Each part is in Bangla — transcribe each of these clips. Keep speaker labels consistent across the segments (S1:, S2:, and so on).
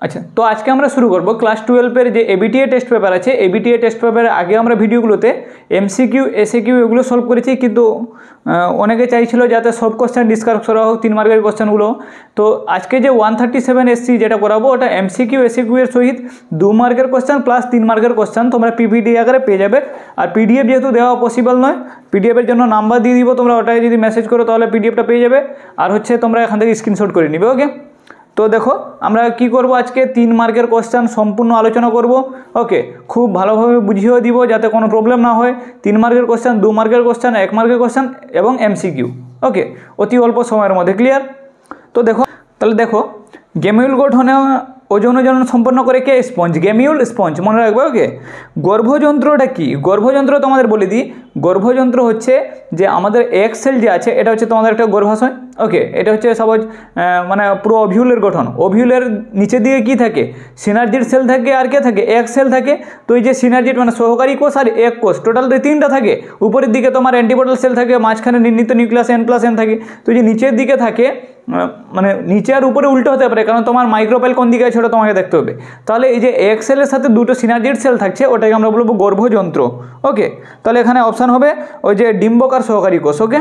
S1: আচ্ছা, তো আজকে আমরা শুরু করব ক্লাস 12-এর যে এবিটিএ টেস্ট পেপার আছে। এবিটিএ টেস্ট পেপারের আগে আমরা ভিডিওগুলোতে এমসিকিউ এসএকিউ এগুলো সলভ করেছি, কিন্তু অনেকে চাইছিল যাতে সব কোশ্চেন ডিসকাস করা হোক, 3 মার্কের কোশ্চেনগুলো। তো আজকে যে 137 এসসি যেটা করাবো ওটা এমসিকিউ এসএকিউ এর সহিত 2 মার্কের কোশ্চেন প্লাস 3 মার্কের কোশ্চেন তোমরা পিপিটি আকারে পেয়ে যাবে। আর পিডিএফ যেহেতু দেওয়া পসিবল নয়, পিডিএফের জন্য নাম্বার দিয়ে দিব, তোমরা ওটাই যদি মেসেজ করো তাহলে পিডিএফটা পেয়ে যাবে। আর হচ্ছে তোমরা এখান থেকে স্ক্রিনশট করে নিবে। ওকে, তো দেখো আমরা কি করব, আজকে 3 মার্কের কোশ্চেন সম্পূর্ণ আলোচনা করব। ওকে, খুব ভালোভাবে বুঝিয়ে দিব যাতে কোনো প্রবলেম না হয়। 3 মার্কের কোশ্চেন, 2 মার্কের কোশ্চেন, 1 মার্কের কোশ্চেন এবং এমসিকিউ। ওকে, অতি অল্প সময়ের মধ্যে ক্লিয়ার। তো দেখো, তাহলে দেখো, গেমিউল গঠনে ওজন সম্পন্ন করে কে? স্পঞ্জ, গেমিউল স্পঞ্জ, মনে রাখবে। ওকে, গর্ভযন্ত্রটা কি? গর্ভযন্ত্র তোমাদের বলে দিই। গর্ভযন্ত্র হচ্ছে যে আমাদের এক সেল যে আছে এটা হচ্ছে তোমাদের একটা গর্ভাশয়। ওকে, এটা হচ্ছে সাপোজ মানে পুরো ওভিউলের গঠন। ওভিউলের নিচের দিকে কি থাকে? সিনার্জিড সেল থাকে। আর কে থাকে? এক সেল থাকে। তো এই যে সিনার্জিড মানে সহকারী কোষ আর এক কোষ, টোটাল 3টা থাকে। উপরের দিকে তোমার অ্যান্টিপোডাল সেল থাকে, মাঝখানে নির্ণীত নিউক্লিয়াস N+N থাকে। তো যে নিচের দিকে থাকে মানে নিচে আর উপরে উল্টো হতে পারে, কারণ তোমার মাইক্রোপাইল কোন দিকে আছে ওটা তোমাকে দেখতে হবে। তাহলে এই যে এক সেলের সাথে দুটো সিনার্জিড সেল থাকছে ওটাকে আমরা বলবো গর্ভযন্ত্র। ওকে, তাহলে এখানে অপশান হবে ওই যে ডিম্বকার সহকারী কোষ। ওকে,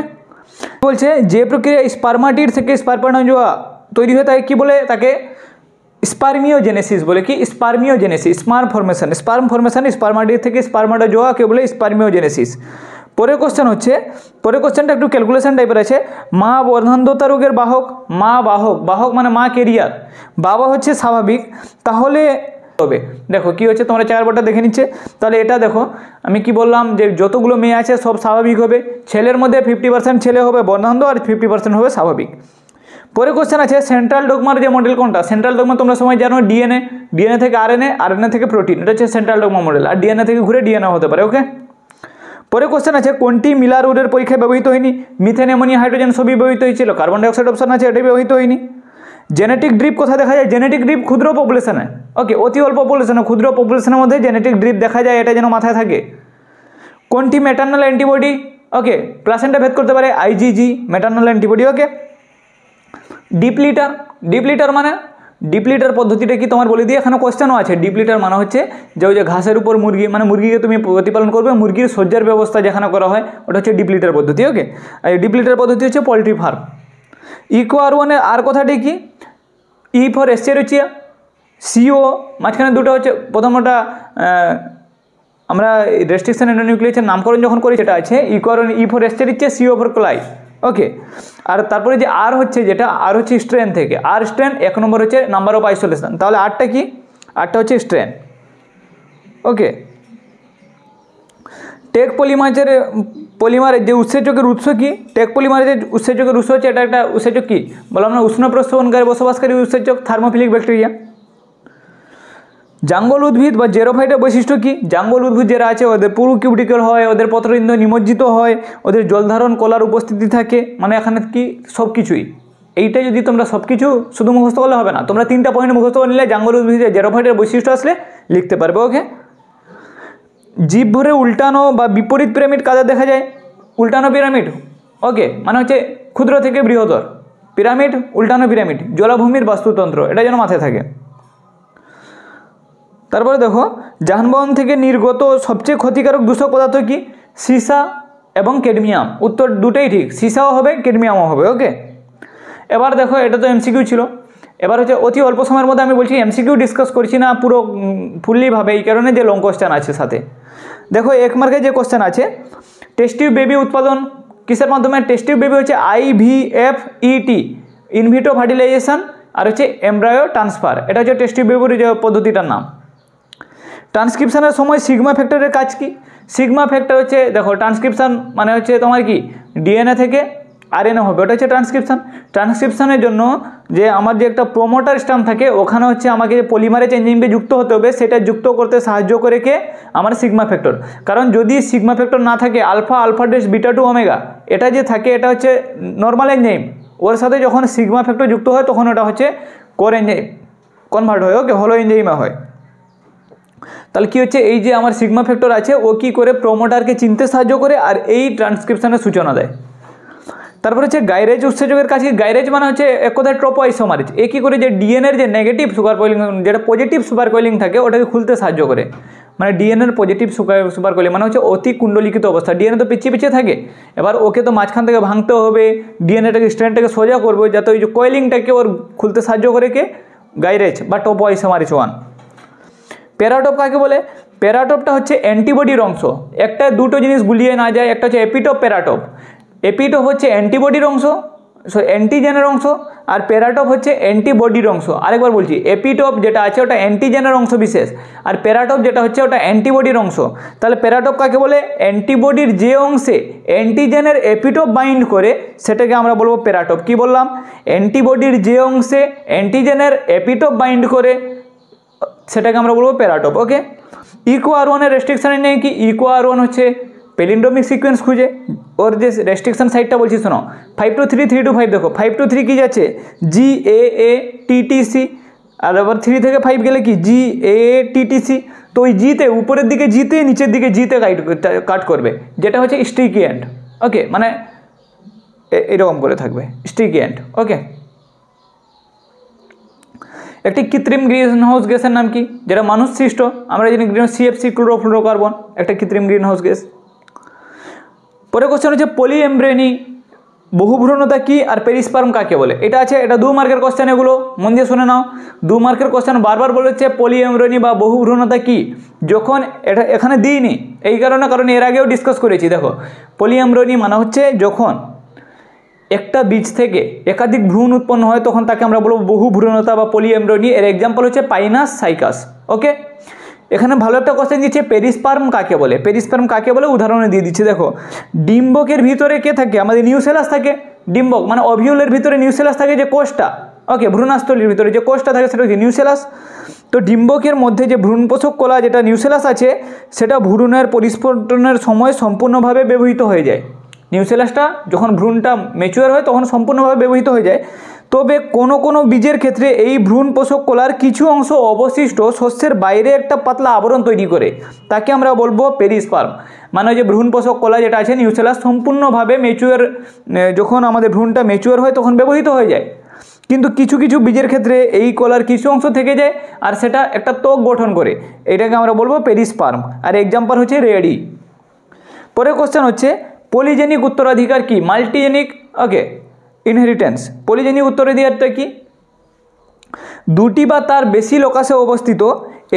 S1: বলছে যে প্রক্রিয়া স্পার্মাটিড থেকে স্পার্মাটোজোয়া তৈরি হয়ে থাকে কি বলে? তাকে স্পার্মিওজেনেসিস বলে। কি? Spermiogenesis, sperm formation. স্পার্মাটিড থেকে স্পার্মাটোজোয়াকে বলে স্পার্মিওজেনেসিস। পরের কোশ্চেন হচ্ছে, পরের কোশ্চেনটা একটু ক্যালকুলেশন টাইপের আছে। মা বর্ধান্ধতা রোগের বাহক। মা বাহক, বাহক মানে মা কেরিয়ার, বাবা হচ্ছে স্বাভাবিক, তাহলে হবে। দেখো কি হচ্ছে, তোমরা 4 বোর্ডটা দেখে নিচ্ছে। তাহলে এটা দেখো আমি কি বললাম যে যতগুলো মেয়ে আছে সব স্বাভাবিক হবে। ছেলের মধ্যে 50% ছেলে হবে বর্ধান্ধ আর 50% হবে স্বাভাবিক। পরে কোশ্চেন আছে সেন্ট্রাল ডগমার যে মডেল কোনটা? সেন্ট্রাল ডগমা তোমরা সবাই জানো ডিএনএ, ডিএনএ থেকে আরএনএ, আরএনএ থেকে প্রোটিন, এটা হচ্ছে সেন্ট্রাল ডগমা মডেল। আর ডিএনএ থেকে ঘুরে ডিএনএ হতে পারে। ওকে, পরে কোশ্চেন আছে কোনটি মিলার রুডের পরীক্ষায় ব্যবহৃত হয়নি? মিথেন, অ্যামোনিয়া, হাইড্রোজেন সবই ব্যবহৃত হয়েছিল। কার্বন ডাইঅক্সাইড অপশন আছে, এটাই ব্যবহৃত হয়নি। জেনেটিক ড্রিপ কোথায় দেখা যায়? জেনেটিক ড্রিপ ক্ষুদ্র পপুলেশনে। ওকে, অতি অল্প পপুলেশনে, ক্ষুদ্র পপুলেশনের মধ্যে জেনেটিক ড্রিপ দেখা যায়, এটা যেন মাথায় থাকে। কোনটি ম্যাটার্নাল অ্যান্টিবডি? ওকে, প্লাসেন্টা ভেদ করতে পারে, আইজিজি ম্যাটার্নাল অ্যান্টিবডি। ওকে, ডিপ্লিটার, ডিপ্লিটার মানে ডিপ্লিটার পদ্ধতিটা কি তোমার বলে দিই, এখানে কোশ্চেনও আছে। ডিপ্লিটার মানে হচ্ছে যে ওই যে ঘাসের উপর মুরগি, মানে মুরগিকে তুমি প্রতিপালন করবে, মুরগির শয্যার ব্যবস্থা যেখানে করা হয় ওটা হচ্ছে ডিপ্লিটার পদ্ধতি। ওকে, আর এই ডিপ্লিটার পদ্ধতি হচ্ছে পোলট্রি ফার্ম। ইকোআর1-এর আর কথাটি কি? ই ফর এসচেরিচিয়া, সিও মাঝখানে দুটো হচ্ছে, প্রথমটা আমরা রেস্ট্রিকশন এন্ডোনিউক্লিয়াসের নামকরণ যখন করি সেটা আছে EcoRI E for Escherichia, co for coli. Okay, আর তারপরে যে আর হচ্ছে, যেটা আর হচ্ছে স্ট্রেন থেকে, আর স্ট্রেন 1 নম্বর হচ্ছে নাম্বার অফ আইসোলেশন। তাহলে আরটা কি? আরটা হচ্ছে স্ট্রেন। ওকে, টেক পলিমারের যে উৎসেচকের উৎস কি? টেক পলিমারের যে উৎসেচকের উৎস হচ্ছে, এটা একটা উৎসেচক কি বললাম না, উষ্ণ প্রস্রবণকারী বসবাসকারী উৎসেচক, থার্মোফিলিক ব্যাকটেরিয়া। জাঙ্গল উদ্ভিদ বা জেরোফাইটের বৈশিষ্ট্য কি? জাঙ্গল উদ্ভিদ যারা আছে ওদের পুরু কিউটিকল হয়, ওদের পত্ররন্ধ্র নিমজ্জিত হয়, ওদের জলধারণ কলার উপস্থিতি থাকে, মানে এখানে কি সব কিছুই। এইটা যদি তোমরা সব কিছু শুধু মুখস্থ করলে হবে না, তোমরা 3টা পয়েন্ট মুখস্থ করে নিলে জাঙ্গল উদ্ভিদের জেরোফাইটের বৈশিষ্ট্য আসলে লিখতে পারবে। ওকে, জীব ভরে উল্টানো বা বিপরীত পিরামিড কাজে দেখা যায়? উল্টানো পিরামিড, ওকে, মানে হচ্ছে ক্ষুদ্র থেকে বৃহত্তর পিরামিড, উল্টানো পিরামিড, জলাভূমির বাস্তুতন্ত্র, এটা যেন মাথায় থাকে। তারপরে দেখো যানবাহন থেকে নির্গত সবচেয়ে ক্ষতিকারক দূষক পদার্থ কি? সীসা এবং ক্যাডমিয়াম। উত্তর দুটোই ঠিক, সীসাও হবে ক্যাডমিয়ামও হবে। ওকে, এবার দেখো এটা তো এমসিকিউ ছিল। এবার হচ্ছে অতি অল্প সময়ের মধ্যে আমি বলছি এমসিকিউ ডিসকাস করছি না পুরো ফুললিভাবে, এই কারণে যে লং কোশ্চেন আছে সাথে। দেখো 1 মার্কের যে কোশ্চেন আছে, টেস্ট টিউব বেবি উৎপাদন কিসের মাধ্যমে? টেস্ট টিউব বেবি হচ্ছে IVFET, ইনভিট্রো ফার্টিলাইজেশন, আর হচ্ছে এমব্রায়ো ট্রান্সফার, এটা হচ্ছে টেস্ট টিউব বেবির যে পদ্ধতিটার নাম। ট্রান্সক্রিপশনের সময় সিগমা ফ্যাক্টরের কাজ কি? সিগমা ফ্যাক্টর হচ্ছে, দেখো ট্রান্সক্রিপশন মানে হচ্ছে তোমার কি ডিএনএ থেকে আরএনএ হবে, ওটা হচ্ছে ট্রান্সক্রিপশন। ট্রান্সক্রিপশনের জন্য যে আমার যে একটা প্রোমোটার স্ট্যাম্প থাকে, ওখানে হচ্ছে আমাকে যে পলিমারেজ এনজাইমকে যুক্ত হতে হবে, সেটা যুক্ত করতে সাহায্য করে কে? আমার সিগমা ফ্যাক্টর। কারণ যদি সিগমা ফ্যাক্টর না থাকে, আলফা, আলফা ডেস, বিটা টু, ওমেগা, এটা যে থাকে এটা হচ্ছে নর্মাল এনজাইম, ওর সাথে যখন সিগমা ফ্যাক্টর যুক্ত হয় তখন ওটা হচ্ছে কোর এনজাইম কনভার্ট হয়। ওকে, হলো এনজাইমে হয়। তাহলে কি হচ্ছে, এই যে আমার সিগমা ফ্যাক্টর আছে ও কি করে প্রোমোটারকে চিনতে সাহায্য করে আর এই ট্রান্সক্রিপশনের সূচনা দেয়। তারপরে হচ্ছে গাইরেজ উৎসেচকের কাছে, গাইরেজ মানে হচ্ছে এক কথায় ট্রোপোআইসোমারেজ। এ কী করে, যে ডিএনএর যে নেগেটিভ সুপার কয়েলিং, যেটা পজিটিভ সুপার কয়েলিং থাকে ওটাকে খুলতে সাহায্য করে। মানে ডিএনএর পজিটিভ সুপার কয়েলিং মানে হচ্ছে অতি কুণ্ডলিখিত অবস্থা, ডিএনএ তো পিছিয়ে পিছিয়ে থাকে, এবার ওকে তো মাঝখান থেকে ভাঙতে হবে, ডিএনএটাকে স্ট্র্যান্ডটাকে সোজা করবে যাতে ওই যে কয়েলিংটাকে ওর খুলতে সাহায্য করে কে, গাইরেজ বা ট্রোপোআইসোমারেজ 1। প্যারাটোপ কাকে বলে, প্যারাটোপটা হচ্ছে অ্যান্টিবডির অংশ। একটা দুটো জিনিস গুলিয়ে না যায়, একটা হচ্ছে এপিটোপ, প্যারাটোপ। এপিটোপ হচ্ছে অ্যান্টিবডির অংশ, অ্যান্টিজেনের অংশ, আর প্যারাটোপ হচ্ছে অ্যান্টিবডির অংশ। আরেকবার বলছি, এপিটোপ যেটা আছে ওটা অ্যান্টিজেনের অংশ বিশেষ, আর প্যারাটোপ যেটা হচ্ছে ওটা অ্যান্টিবডির অংশ। তাহলে প্যারাটোপ কাকে বলে, অ্যান্টিবডির যে অংশে অ্যান্টিজেনের এপিটোপ বাইন্ড করে সেটাকে আমরা বলবো প্যারাটোপ। কি বললাম, অ্যান্টিবডির যে অংশে অ্যান্টিজেনের এপিটোপ বাইন্ড করে সেটাকে আমরা বলবো প্যারাটোপ। ওকে, ইকো আর1-এর রেস্ট্রিকশানে নেই কি, ইকো আর1 হচ্ছে পেলিন্ড্রোমিক সিকোয়েন্স খুঁজে, ওর যে রেস্ট্রিকশন সাইটটা বলছি শোনো, 5 to 3, 3 to 5। দেখো 5 to 3 কি যাচ্ছে, GAATTC, আর আবার 3 থেকে 5 গেলে কি GAATTC। তো ওই জিতে উপরের দিকে জিতে, নিচের দিকে জিতে কাট করবে, যেটা হচ্ছে স্টিকি এন্ড। ওকে, মানে এরকম করে থাকবে স্টিকি এন্ড। ওকে, একটি কৃত্রিম গ্রিন হাউস গ্যাসের নাম কি, যেটা মানুষ সৃষ্ট, আমরা জানি CFC, ক্লোরোফ্লোরোকার্বন, একটা কৃত্রিম গ্রিন হাউস গ্যাস। পরে কোশ্চেন হচ্ছে পলিএমব্রেনি বহুভ্রূণতা কি আর পেরিস্পার্ম কাকে বলে। এটা আছে, এটা 2 মার্কের কোশ্চেন, এগুলো মন দিয়ে শুনে নাও। 2 মার্কের কোশ্চেন বারবার বলেছে পলিএমব্রেনি বা বহুভ্রূণতা কি, যখন এটা এখানে দিইনি এই কারণ এর আগেও ডিসকাস করেছি। দেখো পলিএমব্রেনি মানে হচ্ছে যখন একটা বীজ থেকে একাধিক ভ্রূণ উৎপন্ন হয় তখন তাকে আমরা বলবো বহুভ্রূণতা বা পলিএমব্রিয়নি। এর এক্সাম্পল হচ্ছে পাইনাস সাইকাস। ওকে, এখানে ভালো একটা কোশ্চেন দিচ্ছে, পেরিস্পার্ম কাকে বলে। পেরিস্পার্ম কাকে বলে উদাহরণে দিয়ে দিচ্ছে। দেখো ডিম্বকের ভিতরে কে থাকে, আমাদের নিউসেলাস থাকে। ডিম্বক মানে ওভিউলের ভিতরে নিউসেলাস থাকে, যে কোষটা, ওকে, ভ্রূণাস্থলীর ভিতরে যে কোষটা থাকে সেটা হচ্ছে নিউসেলাস। তো ডিম্বকের মধ্যে যে ভ্রূণপোষক কলা যেটা নিউসেলাস আছে সেটা ভ্রূণের পরিস্ফুটনের সময় সম্পূর্ণভাবে ব্যবহৃত হয়ে যায়। নিউসেলাসটা যখন ভ্রূণটা ম্যাচিওর হয় তখন সম্পূর্ণভাবে ব্যবহৃত হয়ে যায়। তবে কোনো কোনো বীজের ক্ষেত্রে এই ভ্রূণপোষক কলার কিছু অংশ অবশিষ্ট শস্যের বাইরে একটা পাতলা আবরণ তৈরি করে, তাকে আমরা বলবো পেরিস্পার্ম। মানে যে ভ্রূণপোষক কলা যেটা আছে নিউসেলাস সম্পূর্ণভাবে ম্যাচিওর, যখন আমাদের ভ্রূণটা ম্যাচিওর হয় তখন ব্যবহৃত হয়ে যায়। কিন্তু কিছু কিছু বীজের ক্ষেত্রে এই কলার কিছু অংশ থেকে যায় আর সেটা একটা ত্বক গঠন করে, এটাকে আমরা বলবো পেরিস্পার্ম। আর এক্সাম্পল হচ্ছে রেডি। পরের কোশ্চেন হচ্ছে পলিজেনিক উত্তরাধিকার কি, মাল্টিজেনিক ওকে ইনহেরিটেন্স। পলিজেনিক উত্তরাধিকারটা কি, দুটি বা তার বেশি লোকাসে অবস্থিত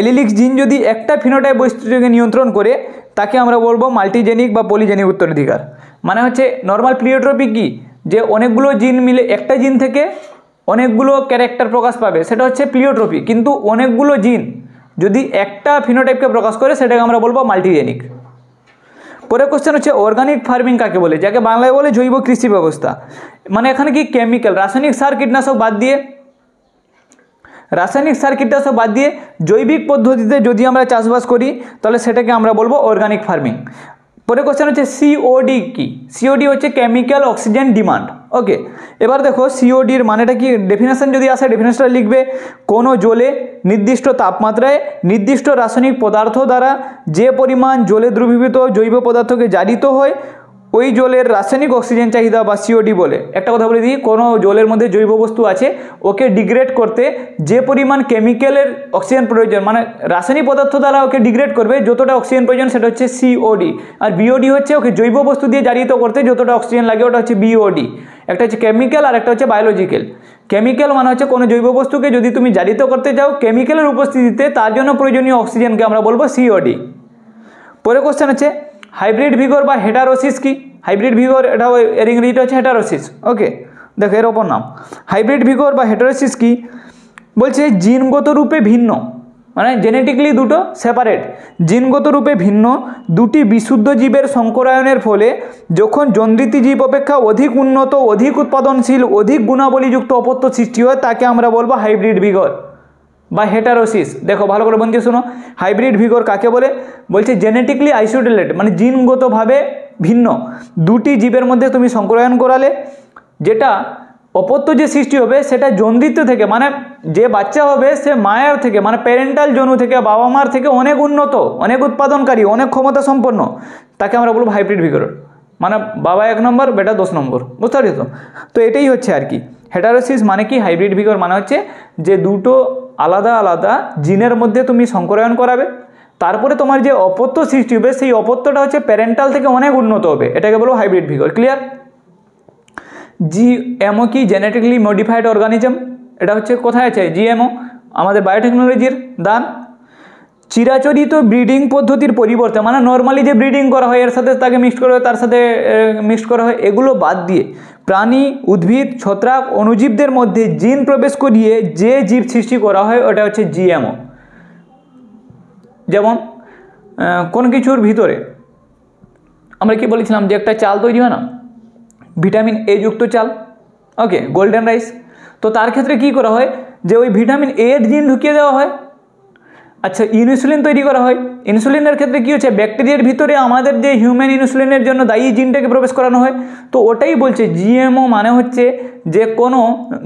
S1: এলিলিক জিন যদি একটা ফিনোটাইপ বৈশিষ্ট্যকে নিয়ন্ত্রণ করে তাকে আমরা বলবো মাল্টিজেনিক বা পলিজেনিক উত্তরাধিকার। মানে হচ্ছে নর্মাল প্লিওট্রপি কি, যে অনেকগুলো জিন মিলে একটা জিন থেকে অনেকগুলো ক্যারেক্টার প্রকাশ পাবে, সেটা হচ্ছে প্লিওট্রপি। কিন্তু অনেকগুলো জিন যদি একটা ফিনোটাইপকে প্রকাশ করে সেটাকে আমরা বলবো মাল্টিজেনিক। পরের কোশ্চেন হচ্ছে অর্গানিক ফার্মিং কাকে বলে, যাকে বাংলায় বলে জৈব কৃষি ব্যবস্থা। মানে এখানে কি কেমিক্যাল, রাসায়নিক সার কীটনাশক বাদ দিয়ে, রাসায়নিক সার কীটনাশক বাদ দিয়ে জৈবিক পদ্ধতিতে যদি আমরা চাষবাস করি তাহলে সেটাকে আমরা বলবো অর্গানিক ফার্মিং। পরের কোশ্চেন হচ্ছে সিওডি কি, সিওডি হচ্ছে কেমিক্যাল অক্সিজেন ডিমান্ড। ওকে, এবার দেখো সিওডির মানেটা কি, ডেফিনেশন যদি আসে ডেফিনেশনটা লিখবে, কোনো জলে নির্দিষ্ট তাপমাত্রায় নির্দিষ্ট রাসায়নিক পদার্থ দ্বারা যে পরিমাণ জলে দ্রবীভূত জৈব পদার্থকে জারিত হয় ওই জলের রাসায়নিক অক্সিজেন চাহিদা বা সিওডি বলে। একটা কথা বলে দিই, কোনো জলের মধ্যে জৈব বস্তু আছে ওকে ডিগ্রেড করতে যে পরিমাণ কেমিক্যালের অক্সিজেন প্রয়োজন, মানে রাসায়নিক পদার্থ দ্বারা ওকে ডিগ্রেড করবে যতটা অক্সিজেন প্রয়োজন সেটা হচ্ছে সিওডি। আর বিওডি হচ্ছে ওকে জৈব বস্তু দিয়ে জারিত করতে যতটা অক্সিজেন লাগে ওটা হচ্ছে বিওডি। একটা হচ্ছে কেমিক্যাল আর একটা হচ্ছে বায়োলজিক্যাল। কেমিক্যাল মানে হচ্ছে কোনো জৈব বস্তুকে যদি তুমি জারিত করতে যাও কেমিক্যালের উপস্থিতিতে তার জন্য প্রয়োজনীয় অক্সিজেনকে আমরা বলবো সিওডি। পরের কোশ্চেন হচ্ছে হাইব্রিড ভিগর বা হেটারোসিস কি। হাইব্রিড ভিগর এটা এর ইংরেজিটা হচ্ছে হেটারোসিস। ওকে, দেখো এর অপর নাম হাইব্রিড ভিগর বা হেটারোসিস কি, বলছে জিনগত রূপে ভিন্ন, মানে জেনেটিকলি দুটো সেপারেট, জিনগত রূপে ভিন্ন দুটি বিশুদ্ধ জীবের সংকরায়নের ফলে যখন যন্ত্রিত জীব অপেক্ষা অধিক উন্নত, অধিক উৎপাদনশীল, অধিক গুণাবলীযুক্ত অপত্য সৃষ্টি হয় তাকে আমরা বলবো হাইব্রিড ভিগর বা হেটারোসিস। দেখো ভালো করে বন্ধু শোনো, হাইব্রিড ভিগর কাকে বলে, বলছে জেনেটিকলি আইসোলেটেড মানে জিনগতভাবে ভিন্ন দুটি জীবের মধ্যে তুমি সংকরায়ন করালে যেটা অপত্য যে সৃষ্টি হবে সেটা যন্ত্রিত থেকে, মানে যে বাচ্চা হবে সে মায়ের থেকে মানে প্যারেন্টাল জনু থেকে বাবা মার থেকে অনেক উন্নত, অনেক উৎপাদনকারী, অনেক ক্ষমতা সম্পন্ন, তাকে আমরা বলবো হাইব্রিড ভিগর। মানে বাবা 1 নম্বর বেটা 10 নম্বর, বুঝতে পারছি তো। তো এটাই হচ্ছে আর কি হেটারোসিস মানে কি, হাইব্রিড ভিগর মানে হচ্ছে যে দুটো আলাদা আলাদা জিনের মধ্যে তুমি সংকরায়ন করাবে, তারপরে তোমার যে অপত্য সৃষ্টি হবে সেই অপত্যটা হচ্ছে প্যারেন্টাল থেকে অনেক উন্নত হবে, এটাকে বলো হাইব্রিড ভিগর। ক্লিয়ার? জিএমও কি, জেনেটিক্যালি মডিফাইড অর্গানিজম, এটা হচ্ছে কোথায় আছে জিএমও, আমাদের বায়োটেকনোলজির দান। চিরাচরিত ব্রিডিং পদ্ধতির পরিবর্তে, মানে নর্মালি যে ব্রিডিং করা হয় এর সাথে তাকে মিক্সড করা হয়, তার সাথে মিক্সড করা হয়, এগুলো বাদ দিয়ে প্রাণী, উদ্ভিদ, ছত্রাক, অণুজীবদের মধ্যে জিন প্রবেশ করিয়ে যে জীব সৃষ্টি করা হয় ওটা হচ্ছে জিএমও। যেমন কোন কিছুর ভিতরে আমরা কি বলেছিলাম যে একটা চাল তৈরি হয় না, ভিটামিন এ যুক্ত চাল, ওকে, গোল্ডেন রাইস, তো তার ক্ষেত্রে কি করা হয় যে ওই ভিটামিন এ এর জিন ঢুকিয়ে দেওয়া হয়। আচ্ছা, ইনসুলিন তৈরি করা হয়, ইনসুলিনের ক্ষেত্রে কী হচ্ছে ব্যাকটেরিয়ার ভিতরে আমাদের যে হিউম্যান ইনসুলিনের জন্য দায়ী জিনটাকে প্রবেশ করানো হয়। তো ওটাই বলছে জিএমও মানে হচ্ছে যে কোনো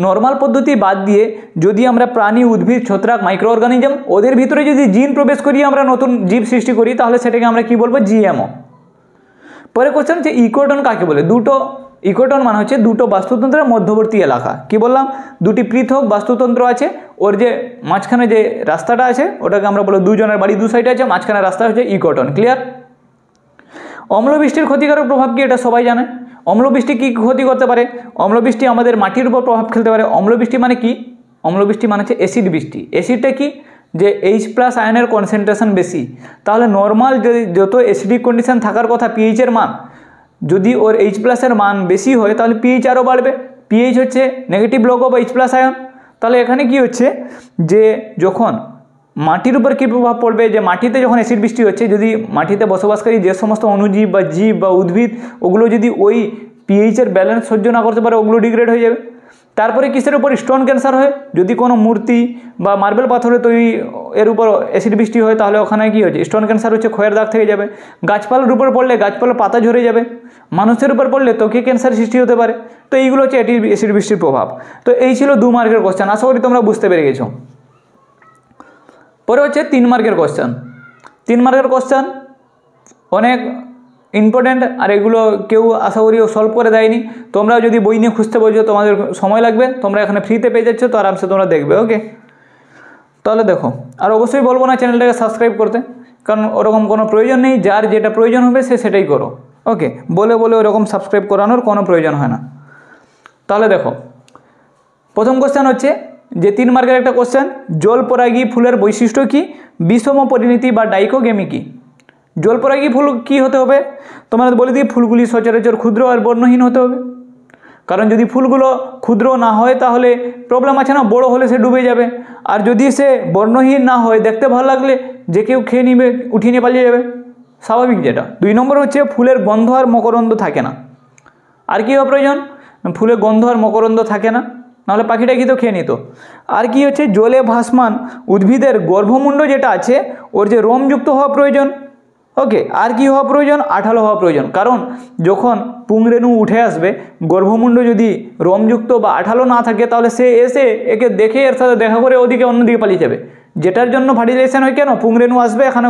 S1: নর্মাল পদ্ধতি বাদ দিয়ে যদি আমরা প্রাণী, উদ্ভিদ, ছত্রাক, মাইক্রো অর্গানিজম ওদের ভিতরে যদি জিন প্রবেশ করিয়ে আমরা নতুন জীব সৃষ্টি করি তাহলে সেটাকে আমরা কি বলবো জিএমও। পরে কোশ্চেন হচ্ছে ইকোটন কাকে বলে। ইকোটন মানে হচ্ছে দুটো বাস্তুতন্ত্রের মধ্যবর্তী এলাকা। কি বললাম, দুটি পৃথক বাস্তুতন্ত্র আছে, ওর যে মাঝখানে যে রাস্তাটা আছে ওটাকে আমরা বলবো দুজনের বাড়ি দু সাইডে আছে, মাঝখানে রাস্তা হচ্ছে ইকোটন। ক্লিয়ার? অম্লবৃষ্টির ক্ষতিকারক প্রভাব কি, এটা সবাই জানে। অম্লবৃষ্টি কি ক্ষতি করতে পারে? অম্লবৃষ্টি আমাদের মাটির উপর প্রভাব ফেলতে পারে। অম্লবৃষ্টি মানে কি? অম্লবৃষ্টি মানে হচ্ছে অ্যাসিড বৃষ্টি। অ্যাসিডটা কি, যে H+ আয়নের কনসেন্ট্রেশন বেশি, তাহলে নর্মাল যদি যত অ্যাসিডিক কন্ডিশন থাকার কথা পিএইচের মান, যদি ওর H+ এর মান বেশি হয় তাহলে পিএইচ আরও বাড়বে। পিএইচ হচ্ছে negative log of H+ ion. তাহলে এখানে কি হচ্ছে যে যখন মাটির উপর কী প্রভাব পড়বে, যে মাটিতে যখন অ্যাসিড বৃষ্টি হচ্ছে, যদি মাটিতে বসবাসকারী যে সমস্ত অণুজীব বা জীব বা উদ্ভিদ ওগুলো যদি ওই পিএইচের ব্যালেন্স সহ্য না করতে পারে ওগুলো ডিগ্রেড হয়ে যাবে। তারপরে কিসের উপর স্টোন ক্যান্সার হয়, যদি কোনো মূর্তি বা মার্বেল পাথরে তৈরি এর উপর অ্যাসিড বৃষ্টি হয় তাহলে ওখানে কী হচ্ছে স্টোন ক্যান্সার হচ্ছে, ক্ষয়ের দাগ থেকে যাবে। গাছপালার উপর পড়লে গাছপালার পাতা ঝরে যাবে। মানুষের উপর পড়লে ত্বকে ক্যান্সার সৃষ্টি হতে পারে। তো এইগুলো হচ্ছে অ্যাসিড বৃষ্টির প্রভাব। তো এই ছিল 2 মার্কের কোশ্চেন, আশা করি তোমরা বুঝতে পেরে গেছো। পরে হচ্ছে 3 মার্কের কোশ্চেন। 3 মার্কের কোশ্চেন অনেক ইম্পর্ট্যান্ট, আর এগুলো কেউ আশা করি সলভ করে দেয়নি। তোমরা যদি বই নিয়ে খুঁজতে বলছো তোমাদের সময় লাগবে, তোমরা এখানে ফ্রিতে পেয়ে যাচ্ছ, তো আরামসে তোমরা দেখবে। ওকে, তাহলে দেখো, আর অবশ্যই বলবো না চ্যানেলটাকে সাবস্ক্রাইব করতে, কারণ ওরকম কোনো প্রয়োজন নেই, যার যেটা প্রয়োজন হবে সে সেটাই করো। ওকে, বলে ওরকম সাবস্ক্রাইব করানোর কোনো প্রয়োজন হয় না। তাহলে দেখো, প্রথম কোশ্চেন হচ্ছে যে 3 মার্কের একটা কোশ্চেন, জলপরাগী ফুলের বৈশিষ্ট্য কি, বিষম পরিণতি বা ডাইকোগেমি কি। জলপরাগী ফুল কি হতে হবে, তোমাদের বলে দিই ফুলগুলি সচরাচর ক্ষুদ্র আর বর্ণহীন হতে হবে। কারণ যদি ফুলগুলো ক্ষুদ্র না হয় তাহলে প্রবলেম আছে না, বড় হলে সে ডুবে যাবে। আর যদি সে বর্ণহীন না হয়, দেখতে ভালো লাগলে যে কেউ খেয়ে নিবে, উঠিয়ে নিয়ে পালিয়ে যাবে, স্বাভাবিক যেটা। 2 নম্বর হচ্ছে ফুলের গন্ধ আর মকরন্দ থাকে না। আর কী হওয়া প্রয়োজন, ফুলের গন্ধ আর মকরন্দ থাকে না, নাহলে পাখিটা কি তো খেয়ে নিত। আর কি হচ্ছে জলে ভাসমান উদ্ভিদের গর্ভমুণ্ড যেটা আছে ওর যে রোমযুক্ত হওয়া প্রয়োজন। ওকে, আর কি হওয়া প্রয়োজন, আঠালো হওয়া প্রয়োজন। কারণ যখন পুংরেণু উঠে আসবে, গর্ভমুণ্ড যদি রোমযুক্ত বা আঠালো না থাকে তাহলে সে এসে একে দেখে এর সাথে দেখা করে ওদিকে অন্যদিকে পালিয়ে যাবে। যেটার জন্য ফার্টিলাইজেশন হয়, কেন পুংরেণু আসবে, এখানে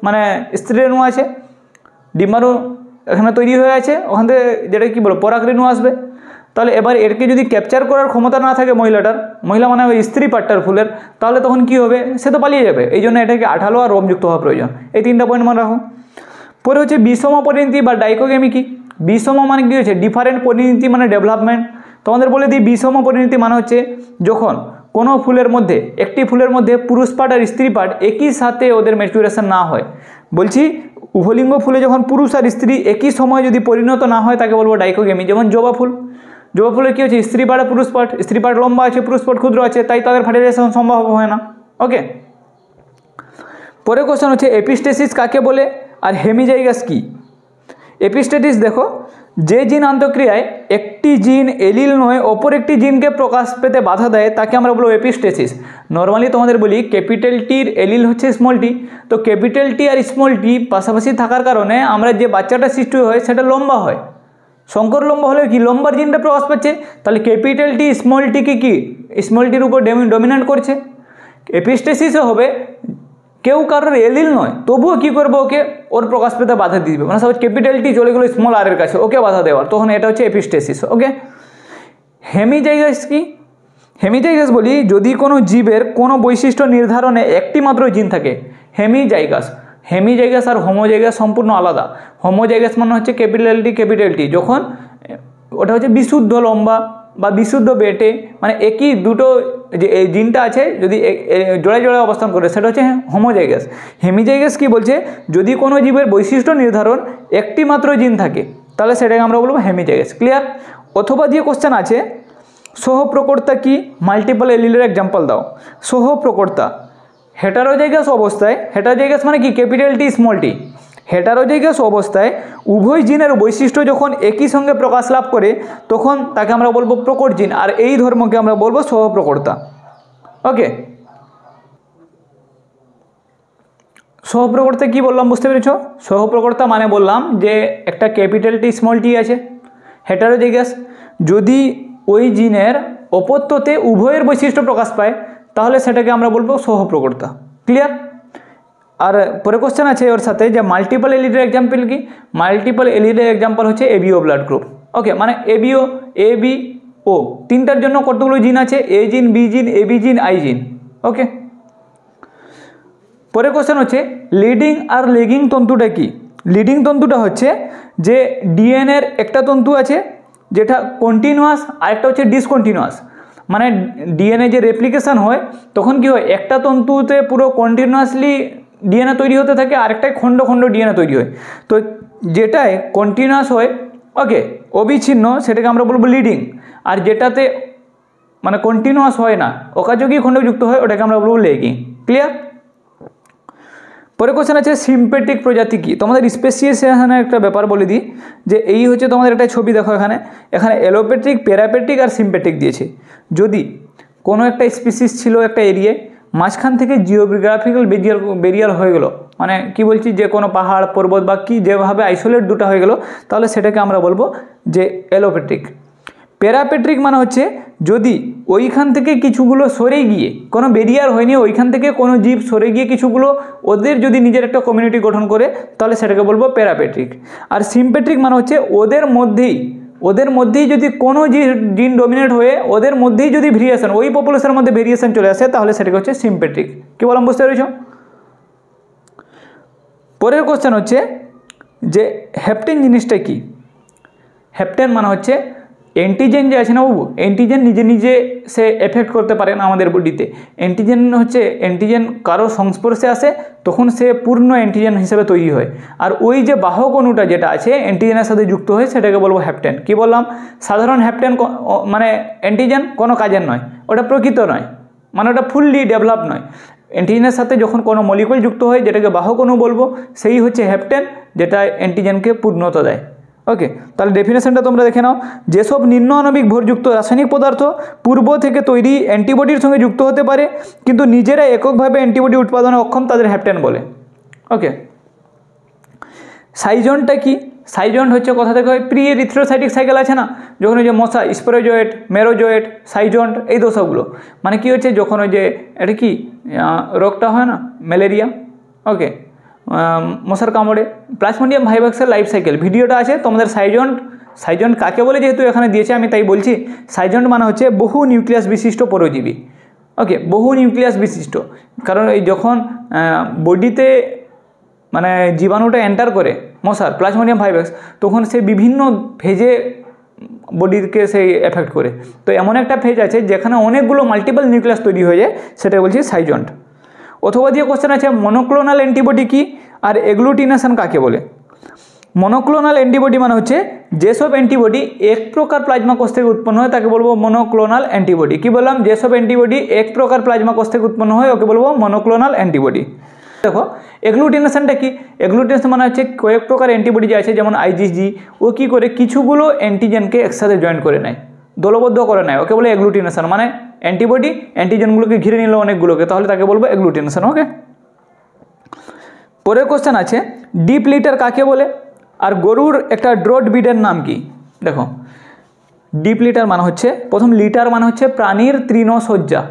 S1: মানে স্ত্রীরেণু আছে, ডিম্বাণু এখানে তৈরি হয়ে আছে, ওখান থেকে যেটা কি বলো পরাগরেণু আসবে। তাহলে এবার এরকে যদি ক্যাপচার করার ক্ষমতা না থাকে মহিলা মানে ওই স্ত্রী পাট্টার ফুলের, তাহলে তখন কি হবে, সে তো পালিয়ে যাবে। এই জন্য এটাকে আঠালো আর রোমযুক্ত হওয়া প্রয়োজন। এই 3টা পয়েন্ট মনে রাখো। পরে হচ্ছে বিষম পরিণতি বা ডাইকোগেমি কি। বিষম মানে কি হচ্ছে ডিফারেন্ট পরিণতি মানে ডেভেলপমেন্ট। তোমাদের বলে দিই বিষম পরিণতি মানে হচ্ছে যখন কোনো ফুলের মধ্যে, একটি ফুলের মধ্যে পুরুষ পাট আর স্ত্রী পাট একই সাথে ওদের ম্যাচুরেশন না হয়। বলছি উভলিঙ্গ ফুলে যখন পুরুষ আর স্ত্রী একই সময় যদি পরিণত না হয় তাকে বলবো ডাইকোগেমি। যেমন জবা ফুলের কী হচ্ছে স্ত্রী পাট আর পুরুষ পাট, স্ত্রী পাট লম্বা আছে, পুরুষ পাট ক্ষুদ্র আছে, তাই তাদের ফার্টিলাইজেশন সম্ভব হয় না। ওকে, পরের কোশ্চেন হচ্ছে এপিস্টেসিস কাকে বলে আর হেমিজাইগাস কি। এপিস্টেসিস দেখো, যে জিন আন্তঃক্রিয়ায় একটি জিন এলিল নয় অপর একটি জিনকে প্রকাশ পেতে বাধা দেয় তাকে আমরা বলবো এপিস্টেসিস। নর্মালি তোমাদের বলি ক্যাপিটাল টির এলিল হচ্ছে স্মল টি, তো ক্যাপিটাল টি আর স্মল টি পাশাপাশি থাকার কারণে আমরা যে বাচ্চাটা সৃষ্টি হয় সেটা লম্বা হয়। শঙ্কর লম্বা হলে কি লম্বার জিনটা প্রকাশ পাচ্ছে, তাহলে ক্যাপিটাল টি স্মল টিকে কি স্মল টির উপর ডমিনেন্ট করছে। এপিস্টেসিসও হবে কেউ কারোর এলিল নয়, তবুও কী করবো ওকে ওর প্রকাশ পেতে বাধা দিয়ে দিবে। মানে সাপোজ ক্যাপিটাল টি চলে গেলো স্মল আর এর কাছে, ওকে বাধা দেওয়ার, তখন এটা হচ্ছে এপিস্টেসিস। ওকে, হেমিজাইগাস কি? হেমিজাইগাস বলি যদি কোনো জীবের কোনো বৈশিষ্ট্য নির্ধারণে একটি মাত্র জিন থাকে, হেমিজাইগাস। হেমিজাইগাস আর হোমোজাইগাস সম্পূর্ণ আলাদা। হোমোজাইগাস মানে হচ্ছে ক্যাপিটাল টি, যখন ওটা হচ্ছে বিশুদ্ধ লম্বা বা বিশুদ্ধ বেটে, মানে একই দুটো যে এই জিনটা আছে যদি জোড়ায় জোড়ায় অবস্থান করে, সেটা হচ্ছে হোমোজাইগাস। হেমিজাইগাস কি বলছে, যদি কোনো জীবের বৈশিষ্ট্য নির্ধারণ একটি মাত্র জিন থাকে, তাহলে সেটাকে আমরা বলবো হেমিজাইগাস। ক্লিয়ার? অথবা দিয়ে কোশ্চেন আছে, সহপ্রকর্তা কি? মাল্টিপল এলিলের এক্সাম্পল দাও। সহপ্রকর্তা হেটারোজাইগাস অবস্থায়, হেটারোজাইগাস মানে কি? Capital T small tea. Heterozygous অবস্থায় উভয় জিনের বৈশিষ্ট্য যখন একই সঙ্গে প্রকাশ লাভ করে, তখন তাকে আমরা বলবো প্রকট জিন, আর এই ধর্মকে আমরা বলবো সহপ্রকর্তা। ওকে, সহপ্রকর্তা কি বললাম বুঝতে পেরেছ? সহপ্রকর্তা মানে বললাম যে একটা ক্যাপিটাল টি স্মল টি আছে, হেটারোজাইগাস, যদি ওই জিনের অপত্যতে উভয়ের বৈশিষ্ট্য প্রকাশ পায়, তাহলে সেটাকে আমরা বলবো সহপ্রকর্তা। ক্লিয়ার? আর পরে কোশ্চেন আছে ওর সাথে যে মাল্টিপল এলিডের এক্সাম্পল কি? মাল্টিপল এলিডের এক্সাম্পল হচ্ছে এবিও ব্লাড গ্রুপ। ওকে, মানে এবিও, এ বি ও, তিনটার জন্য কতগুলো জিন আছে? এ জিন, বি জিন, এবি জিন, আই জিন। ওকে, পরে কোশ্চেন হচ্ছে লিডিং আর লেগিং তন্তুটা কি? লিডিং তন্তুটা হচ্ছে যে ডিএনএর একটা তন্তু আছে যেটা কন্টিনিউয়াস, আরেকটা হচ্ছে ডিসকন্টিনিউয়াস। মানে ডিএনএ যে রেপ্লিকেশন হয় তখন কি হয়, একটা তন্তুতে পুরো কন্টিনিউয়াসলি ডিএনএ তৈরি হতে থাকে, আরেকটাই খণ্ড খণ্ড ডিএনএ তৈরি হয়। তো যেটায় কন্টিনিউয়াস হয়, ওকে, অবিচ্ছিন্ন, সেটাকে আমরা বলবো লিডিং। আর যেটাতে মানে কন্টিনিউয়াস হয় না, অকার্যকী খণ্ডযুক্ত হয়, ওটাকে আমরা বলবো লেগিং। ক্লিয়ার? পরে কোশ্চেন আছে সিম্পেটিক প্রজাতি কি? তোমাদের স্পেসিয়েশনের একটা ব্যাপার বলে দিই, যে এই হচ্ছে তোমাদের একটা ছবি দেখো, এখানে এলোপ্যাথিক, প্যারাপ্যাথিক আর সিম্পেটিক দিয়েছে। যদি কোনো একটা স্পিসিস ছিল একটা এরিয়ায়, মাঝখান থেকে জিওগ্রাফিক্যাল বেরিয়ার হয়ে গেল, মানে কি বলছি, যে কোনো পাহাড় পর্বত বা কি যেভাবে আইসোলেট দুটো হয়ে গেল, তাহলে সেটাকে আমরা বলবো যে এলোপ্যাথিক। প্যারাপ্যাট্রিক মানে হচ্ছে যদি ওইখান থেকে কিছুগুলো সরে গিয়ে, কোনো বেরিয়ার হয়নি, ওইখান থেকে কোনো জীব সরে গিয়ে কিছুগুলো ওদের যদি নিজের একটা কমিউনিটি গঠন করে, তাহলে সেটাকে বলবো প্যারাপ্যাট্রিক। আর সিম্পেট্রিক মানে হচ্ছে ওদের মধ্যেই যদি কোনো জিন ডমিনেট হয়ে ওদের মধ্যেই যদি ভেরিয়েশন, ওই পপুলেশনের মধ্যে ভেরিয়েশন চলে আসে, তাহলে সেটাকে হচ্ছে সিম্পেট্রিক। কি বললাম বুঝতে পেরেছ? পরের কোশ্চেন হচ্ছে যে হ্যাপটেন জিনিসটা কি? হ্যাপটেন মানে হচ্ছে অ্যান্টিজেন যে আছে না বাবু, অ্যান্টিজেন নিজে সে এফেক্ট করতে পারে না আমাদের বডিতে। অ্যান্টিজেন হচ্ছে অ্যান্টিজেন কারো সংস্পর্শে আসে, তখন সে পূর্ণ অ্যান্টিজেন হিসেবে তৈরি হয়। আর ওই যে বাহক অণুটা যেটা আছে অ্যান্টিজেনের সাথে যুক্ত হয়, সেটাকে বলবো হ্যাপটেন। কি বললাম? সাধারণ হ্যাপটেন মানে অ্যান্টিজেন কোনো কাজের নয়, ওটা প্রকৃত নয়, মানে ওটা ফুললি ডেভেলপ নয়। অ্যান্টিজেনের সাথে যখন কোনো মলিকুল যুক্ত হয়, যেটাকে বাহক অণু বলবো, সেই হচ্ছে হ্যাপটেন, যেটা অ্যান্টিজেনকে পূর্ণতা দেয়। ওকে, তাহলে ডেফিনেশনটা তোমরা দেখে নাও। যেসব নিম্ন আণবিক ভরযুক্ত রাসায়নিক পদার্থ পূর্ব থেকে তৈরি অ্যান্টিবডির সঙ্গে যুক্ত হতে পারে, কিন্তু নিজেরা এককভাবে অ্যান্টিবডি উৎপাদনে অক্ষম, তাদের হ্যাপটেন বলে। ওকে, সাইজনটা কি? সাইজন হচ্ছে কথা থেকে হয় প্রি এরিথ্রোসাইটিক সাইকেল আছে না, যখন ওই যে মশা স্পোরোজয়েট, মেরোজয়েট, সাইজন, এই দোষগুলো মানে কি হচ্ছে, যখন ওই যে এটা কি রোগটা হয় না, ম্যালেরিয়া, ওকে, মশার কামড়ে, প্লাজমোডিয়াম ভাইভাক্সের লাইফ সাইকেল ভিডিওটা আছে তোমাদের। সাইজন কাকে বলে যেহেতু এখানে দিয়েছে, আমি তাই বলছি। সাইজন মানে হচ্ছে বহু নিউক্লিয়াস বিশিষ্ট পরজীবী। ওকে, বহু নিউক্লিয়াস বিশিষ্ট, কারণ এই যখন বডিতে মানে জীবাণুটা এন্টার করে মশার প্লাজমোডিয়াম ভাইভাক্স, তখন সে বিভিন্ন ফেজে বডিকে সেই এফেক্ট করে। তো এমন একটা ফেজ আছে যেখানে অনেকগুলো মাল্টিপল নিউক্লিয়াস তৈরি হয়ে যায়, সেটা বলছি সাইজন্ট। অথবা দিয়ে কোশ্চেন আছে মনোক্লোনাল অ্যান্টিবডি কি আর এগ্লুটিনেশন কাকে বলে? মনোক্লোনাল অ্যান্টিবডি মানে হচ্ছে যেসব অ্যান্টিবডি এক প্রকার প্লাজমা কোষ থেকে উৎপন্ন হয়, তাকে বলবো মনোক্লোনাল অ্যান্টিবডি। কি বললাম? যেসব অ্যান্টিবডি এক প্রকার প্লাজমা কোষ থেকে উৎপন্ন হয়, ওকে বলবো মনোক্লোনাল অ্যান্টিবডি। দেখো এগ্লুটিনেশনটা কি? এগ্লুটিনেশন মানে হচ্ছে কয়েক প্রকার অ্যান্টিবডি যে আছে, যেমন আইজিজি, ও কি করে কিছুগুলো অ্যান্টিজেনকে একসাথে জয়েন করে নেয়, দলবদ্ধ করে নেয়, ওকে বলে এগ্লুটিনেশন। মানে অ্যান্টিবডি অ্যান্টিজেনগুলোকে ঘিরে নিল অনেকগুলোকে, তাহলে তাকে বলবো এগ্লুটিনেশন। ওকে, পরের কোশ্চেন আছে ডিপ লিটার কাকে বলে আর গরুর একটা ড্রট ব্রিডের নাম কি? দেখো ডিপ লিটার মানে হচ্ছে, প্রথম লিটার মানে হচ্ছে প্রাণীর তৃণশয্যা।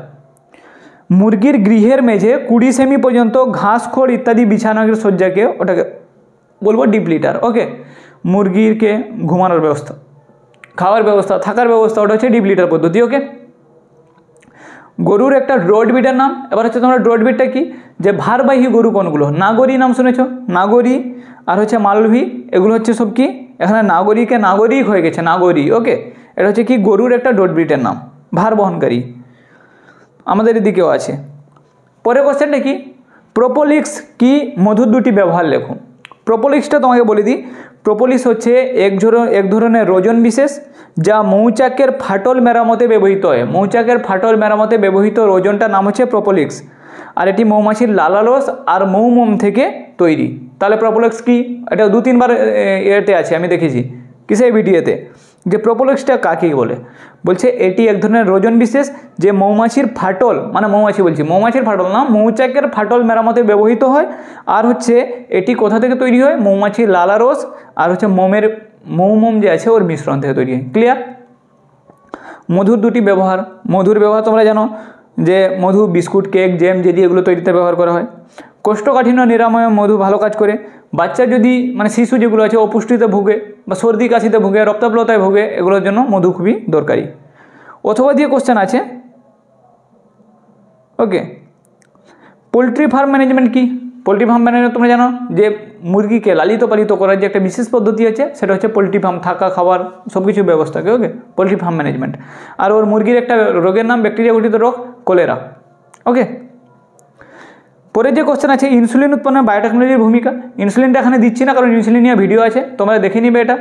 S1: মুরগির গৃহের মেঝে 20 সেমি পর্যন্ত ঘাস খড় ইত্যাদি বিছানার সজ্জাকে ওটাকে বলবো ডিপ লিটার। ওকে, মুরগিরকে ঘুমানোর ব্যবস্থা, খাওয়ার ব্যবস্থা, থাকার ব্যবস্থা, ওটা হচ্ছে ডিপ লিটার পদ্ধতি। ওকে, গরুর একটা রোড ব্রিডের নাম। এবার হচ্ছে তোমরা রোড ব্রিডটা কি, যে ভারবাহী গরু কোনগুলো, নাগরী নাম শুনেছ, নাগরী আর হচ্ছে মালভী, এগুলো হচ্ছে সব কি, এখানে নাগরীকে নাগরিক হয়ে গেছে, নাগরী। ওকে, এটা হচ্ছে কি গরুর একটা রোড ব্রিডের নাম, ভার বহনকারী। আমাদের এদিকেও আছে। পরের কোশ্চেনটা কি, প্রোপোলিক্স কি, মধুর দুটি ব্যবহার লেখো। প্রোপোলিক্সটা তোমাকে বলে দিই, প্রোপোলিস হচ্ছে এক ধরনের রোজন বিশেষ যা মৌচাকের ফাটল মেরামতে ব্যবহৃত হয়। মৌচাকের ফাটল মেরামতে ব্যবহৃত রোজনটার নাম হচ্ছে প্রোপোলিক্স, আর এটি মৌমাছির লালারস আর মৌমোম থেকে তৈরি। তাহলে প্রোপোলিক্স কি, এটা 2-3 বার এতে আছে, আমি দেখেছি কিসে ভিডিওতে, যে প্রোপোলিক্সটা কাকে বলে। বলছে এটি এক ধরনের রোজন বিশেষ যে মৌমাছির ফাটল, মানে মৌমাছি বলছি, মৌমাছির ফাটল না, মৌচাকের ফাটল মেরামতে ব্যবহৃত হয়। আর হচ্ছে এটি কোথা থেকে তৈরি হয়, মৌমাছির লালারস আর হচ্ছে মৌমোম যে আছে ওর মিশ্রণ থেকে তৈরি হয়। ক্লিয়ার। মধুর দুটি ব্যবহার, মধুর ব্যবহার তোমরা জানো যে মধু বিস্কুট, কেক, জ্যাম, জেলি এগুলো তৈরিতে ব্যবহার করা হয়। কোষ্ঠকাঠিন্য নিরাময়ে মধু ভালো কাজ করে। বাচ্চা যদি মানে শিশু যেগুলো আছে অপুষ্টিতে ভুগে বা সর্দি কাশিতে ভুগে, রক্তাপ্লতায় ভুগে, এগুলোর জন্য মধু খুবই দরকারি। অথবা দিয়ে কোশ্চেন আছে। ওকে, পোলট্রি ফার্ম ম্যানেজমেন্ট কি। পোলট্রি ফার্ম ম্যানেজমেন্ট তোমরা জানো যে মুরগিকে লালিত পালিত করার যে একটা বিশেষ পদ্ধতি আছে, সেটা হচ্ছে পোলট্রি ফার্ম, থাকা, খাবার সব কিছুর ব্যবস্থাকে। ওকে, পোলট্রি ফার্ম ম্যানেজমেন্ট। আর ওর মুরগির একটা রোগের নাম, ব্যাকটেরিয়া ঘটিত রোগ, কলেরা। ওকে, পরে যে কোশ্চেন আছে, ইনসুলিন উৎপন্নে বায়োটেকনোলজির ভূমিকা। ইনসুলিনটা এখানে দিচ্ছি না, কারণ ইনসুলিন নিয়ে ভিডিও আছে, তোমরা দেখে নিবে। এটা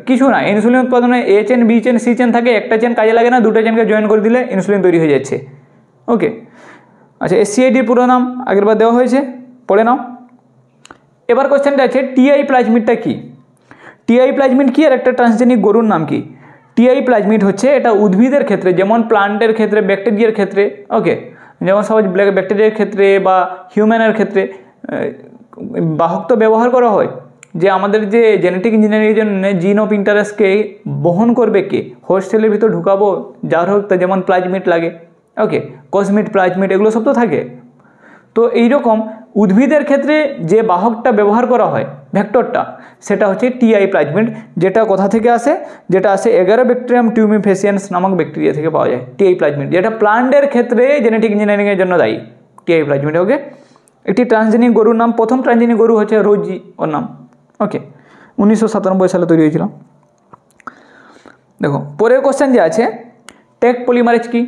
S1: কিছু না, ইনসুলিন উৎপাদনে A chain, B chain, C chain থাকে, একটা চেন কাজে লাগে না, দুটো চেনকে জয়েন করে দিলে ইনসুলিন তৈরি হয়ে যাচ্ছে। ওকে, আচ্ছা, এসসিআইডির পুরো নাম আগেরবার দেওয়া হয়েছে, পড়ে নাও। এবার কোশ্চেনটা আছে, টিআই প্লাজমিডটা কি। টিআই প্লাজমিড কি, আর একটা ট্রান্সজেনিক গরুর নাম কি। টিআই প্লাজমিড হচ্ছে এটা উদ্ভিদের ক্ষেত্রে, যেমন প্লান্টের ক্ষেত্রে, ব্যাকটেরিয়ার ক্ষেত্রে, ওকে, যেমন সহজ ব্যাকটেরিয়ার ক্ষেত্রে বা হিউম্যানের ক্ষেত্রে বাহক তো ব্যবহার করা হয়। যে আমাদের যে জেনেটিক ইঞ্জিনিয়ারিংয়ের জন্য জিন অফ ইন্টারেস্টকে বহন করবে কে, হোস্ট সেলের ভিতর ঢুকাবো, যার হোক, যেমন প্লাজমিড লাগে। ওকে, কসমিড, প্লাজমিড, এগুলো সব তো থাকে। তো এইরকম উদ্ভিদের ক্ষেত্রে যে বাহকটা ব্যবহার করা হয়, ভেক্টরটা, সেটা হচ্ছে টিআই প্লাজমিড, যেটা কোথা থেকে আসে, যেটা আসে এগারোব্যাকটেরিয়াম টিউমিফেসিয়েন্স নামক ব্যাকটেরিয়া থেকে পাওয়া যায় টিআই প্লাজমিড, যেটা প্লান্টের ক্ষেত্রে জেনেটিক ইঞ্জিনিয়ারিংয়ের জন্য দায়ী টিআই প্লাজমিড। ওকে, একটি ট্রান্সজেনিক গরুর নাম, প্রথম ট্রান্সজেনিক গরু হচ্ছে রোজি, ওর নাম। ওকে, 1997 সালে তৈরি হয়েছিল। দেখো পরের কোশ্চেন যে আছে, টেক পলিমারেজ কি।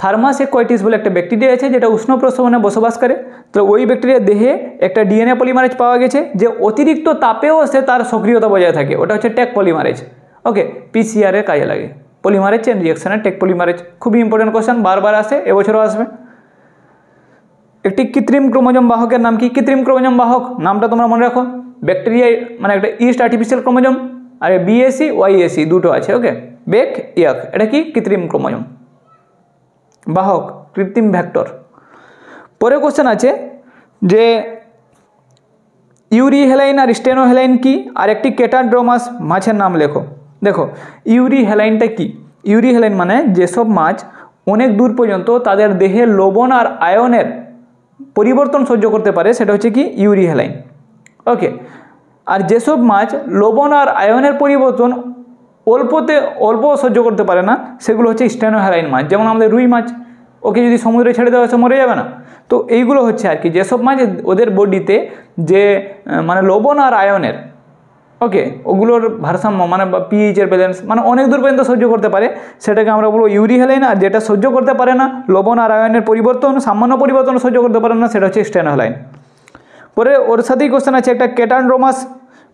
S1: থার্মাসেকোয়াইটিস বলে একটা ব্যাকটেরিয়া আছে যেটা উষ্ণ প্রস্রবণে বসবাস করে। তো ওই ব্যাকটেরিয়ার দেহে একটা ডিএনএ পলিমারেজ পাওয়া গেছে, যে অতিরিক্ত তাপেও সে তার সক্রিয়তা বজায় থাকে, ওটা হচ্ছে টেক পলিমারেজ। ওকে, পিসিআর এর কাজে লাগে, পলিমারেজ চেন রিয়াকশনের টেক পলিমারেজ। খুবই ইম্পর্টেন্ট কোশ্চেন, বারবার আসে, এবছরও আসবে। একটি কৃত্রিম ক্রোমোজোম বাহকের নাম কি। কৃত্রিম ক্রোমোজোম বাহক নামটা তোমরা মনে রাখো, ব্যাকটেরিয়া মানে একটা ইস্ট আর্টিফিশিয়াল ক্রোমোজোম, আর বিএসি ওয়াইএসি দুটো আছে। ওকে, বেক ইয়াক, এটা কি কৃত্রিম ক্রোমোজোম বাহক, কৃত্রিম ভেক্টর। পরে কোশ্চেন আছে যে ইউরিহেলাইন আর স্টেনোহেলাইন কি, আর একটি কেটাড্রোমাস মাছের নাম লেখো। দেখো ইউরিহেলাইনটা কি। ইউরিহেলাইন মানে যেসব মাছ অনেক দূর পর্যন্ত তাদের দেহে লবণ আর আয়নের পরিবর্তন সহ্য করতে পারে, সেটা হচ্ছে কি ইউরিহেলাইন। ওকে, আর যেসব মাছ লবণ আর আয়নের পরিবর্তন অল্প সহ্য করতে পারে না, সেগুলো হচ্ছে স্টেনোহেলাইন মাছ। যেমন আমাদের রুই মাছ, ওকে যদি সমুদ্রে ছেড়ে দেওয়া হয় মরে যাবে না। তো এইগুলো হচ্ছে আর কি যেসব মাছ ওদের বডিতে যে মানে লবণ আর আয়নের, ওকে, ওগুলোর ভারসাম্য মানে পিএইচের ব্যালেন্স মানে অনেক দূর পর্যন্ত সহ্য করতে পারে, সেটাকে আমরা বলবো ইউরিহেলাইন। আর যেটা সহ্য করতে পারে না, লবণ আর আয়নের পরিবর্তন, সামান্য পরিবর্তন সহ্য করতে পারে না, সেটা হচ্ছে স্টেনোহেলাইন। পরে ওর সাথেই কোশ্চেন আছে, একটা কেটাড্রোমাস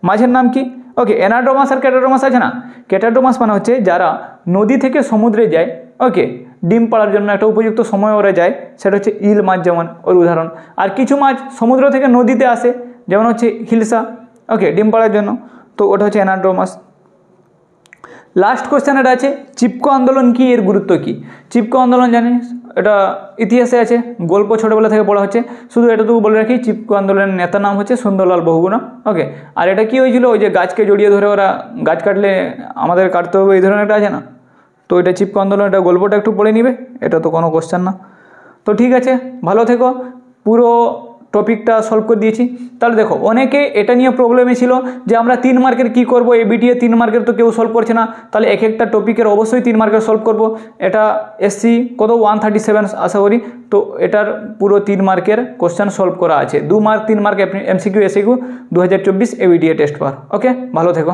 S1: মাছের নাম কি। ওকে, অ্যানাড্রোমাস আর কেটাড্রোমাস আছে না। কেটাড্রোমাস মানে হচ্ছে যারা নদী থেকে সমুদ্রে যায়, ওকে, ডিম পাড়ার জন্য একটা উপযুক্ত সময় ওরা যায়, সেটা হচ্ছে ইল মাছ, যেমন ওর উদাহরণ। আর কিছু মাছ সমুদ্র থেকে নদীতে আসে, যেমন হচ্ছে হিলসা, ওকে, ডিম পাড়ার জন্য, তো ওটা হচ্ছে অ্যানাড্রোমাস। লাস্ট কোশ্চেন এটা আছে, চিপকো আন্দোলন কি, এর গুরুত্ব কি। চিপকো আন্দোলন জানিস, এটা ইতিহাসে আছে, গল্প ছোটোবেলা থেকে পড়া হচ্ছে। শুধু এটাটুকু বলে রাখি, চিপকো আন্দোলনের নেতার নাম হচ্ছে সুন্দরলাল বহুগুণা। ওকে, আর এটা কি হয়েছিল, ওই যে গাছকে জড়িয়ে ধরে ওরা, গাছ কাটলে আমাদের কাটতে হবে, এই ধরনের একটা আছে না, তো এটা চিপকো আন্দোলন, এটা গল্পটা একটু পড়ে নিবে, এটা তো কোনো কোশ্চেন না। তো ঠিক আছে, ভালো থেকো। পুরো টপিকটা সলভ করে দিয়েছি। তাহলে দেখো, অনেকে এটা নিয়ে প্রবলেমে ছিল যে আমরা 3 মার্কের কী করবো, এবিটিএ 3 মার্কের তো কেউ সলভ করছে না, তাহলে এক একটা টপিকের অবশ্যই 3 মার্কের সলভ করব। এটা এসসি কত 137 আশা করি, তো এটার পুরো 3 মার্কের কোশ্চেন সলভ করা আছে। 2 mark 3 mark MCQ SCQ 2024 ABTA test paper. Okay, ভালো থেকো।